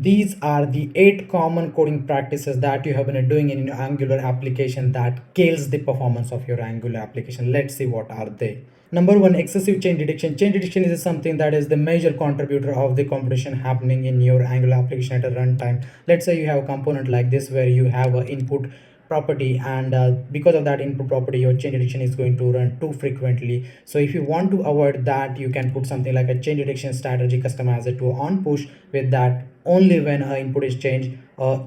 these are the 8 common coding practices that you have been doing in your Angular application that kills the performance of your Angular application. Let's see what are they. Number one, excessive change detection. Change detection is something that is the major contributor of the computation happening in your Angular application at a runtime. Let's say you have a component like this where you have an input property, and because of that input property your change detection is going to run too frequently. So if you want to avoid that, you can put something like a change detection strategy customizer to on push. With that, only when an input is changed,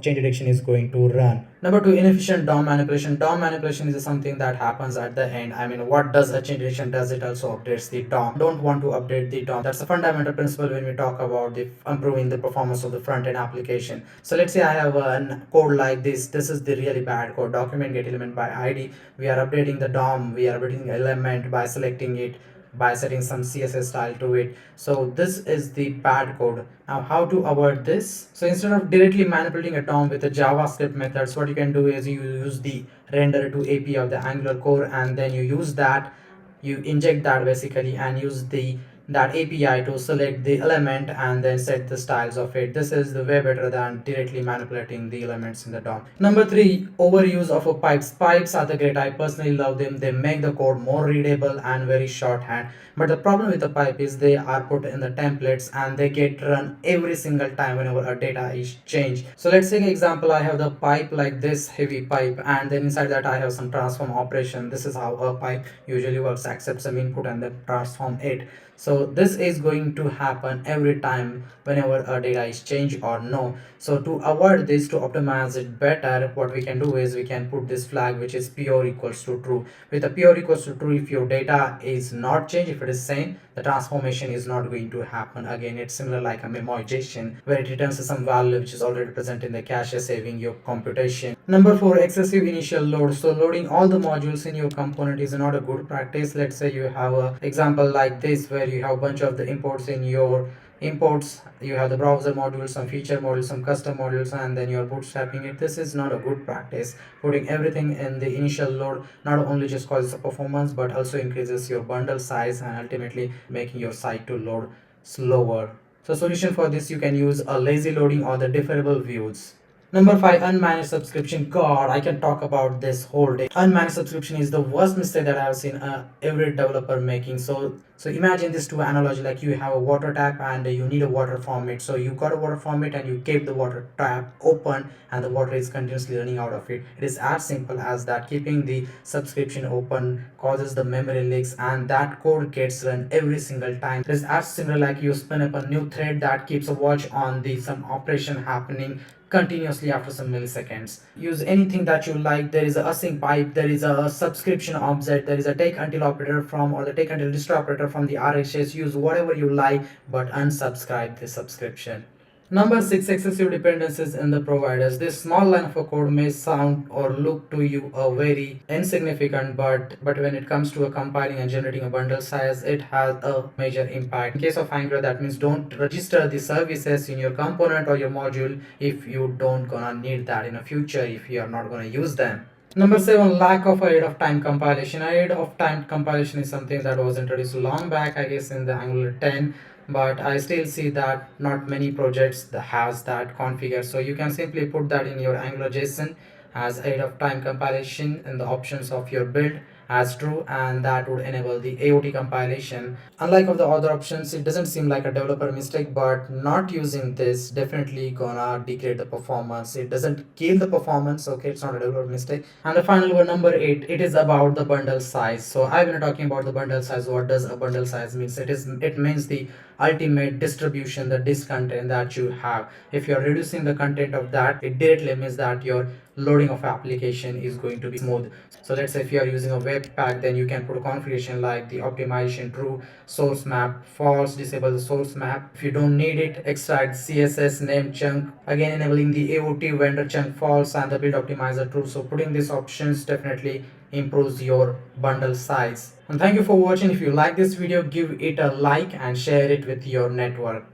change detection is going to run. Number two, inefficient DOM manipulation. DOM manipulation is something that happens at the end. I mean, what does a change detection does? It also updates the DOM. Don't want to update the DOM. That's a fundamental principle when we talk about the improving the performance of the front end application. So let's say I have a code like this. This is the really bad code. Document get element by ID. We are updating the DOM. We are updating the element by selecting it, by setting some CSS style to it. So this is the bad code. Now how to avoid this? So instead of directly manipulating a DOM with the JavaScript methods, what you can do is you use the render to API of the Angular core, and then you use that, you inject that basically, and use the that API to select the element and then set the styles of it. This is the way better than directly manipulating the elements in the DOM. Number three, overuse of a pipes. Pipes are the great. I personally love them. They make the code more readable and very shorthand. But the problem with the pipe is they are put in the templates and they get run every single time whenever a data is changed. So let's take an example. I have the pipe like this heavy pipe, and then inside that I have some transform operation. This is how a pipe usually works: accept some input and then transform it. So this is going to happen every time whenever a data is changed or no. So to avoid this, to optimize it better, what we can do is we can put this flag which is pure equals to true. With a pure equals to true, if your data is not changed, if it is same, the transformation is not going to happen. Again, it's similar like a memoization where it returns some value which is already present in the cache, saving your computation. Number four, excessive initial load. So loading all the modules in your component is not a good practice. Let's say you have a example like this where you have a bunch of the imports in your imports. You have the browser modules, some feature modules, some custom modules, and then you're bootstrapping it. This is not a good practice. Putting everything in the initial load not only just causes a performance but also increases your bundle size and ultimately making your site to load slower. So solution for this, you can use a lazy loading or the deferrable views. Number five, unmanaged subscription. God, I can talk about this whole day. Unmanaged subscription is the worst mistake that I have seen every developer making. So imagine this to analogy like you have a water tap and you need a water from it. So you got a water from it and you keep the water tap open and the water is continuously running out of it. It is as simple as that. Keeping the subscription open causes the memory leaks and that code gets run every single time. It is as similar like you spin up a new thread that keeps a watch on the some operation happening continuously after some milliseconds. Use anything that you like. There is a async pipe, there is a subscription object, there is a take until operator from or the take until destroy operator from the rxjs. Use whatever you like, but unsubscribe the subscription. Number six, excessive dependencies in the providers. This small line of a code may sound or look to you a very insignificant, but when it comes to a compiling and generating a bundle size, it has a major impact. In case of Angular, that means don't register the services in your component or your module if you don't gonna need that in the future, if you are not gonna use them. Number seven, lack of ahead of time compilation. Ahead of time compilation is something that was introduced long back, I guess, in the Angular 10, but I still see that not many projects that has that configured. So you can simply put that in your Angular JSON as ahead of time compilation in the options of your build as true, and that would enable the AOT compilation. Unlike of the other options, it doesn't seem like a developer mistake, but not using this definitely gonna degrade the performance. It doesn't kill the performance, okay, it's not a developer mistake. And the final one, number eight, it is about the bundle size. So I've been talking about the bundle size. What does a bundle size means? It means the ultimate distribution, the disk content that you have. If you're reducing the content of that, it directly means that your loading of application is going to be smooth. So let's say if you are using a webpack, then you can put a configuration like the optimization true, source map false, disable the source map. If you don't need it, extract CSS name chunk, again enabling the AOT vendor chunk false and the build optimizer true. So putting these options definitely improves your bundle size. And thank you for watching. If you like this video, give it a like and share it with your network.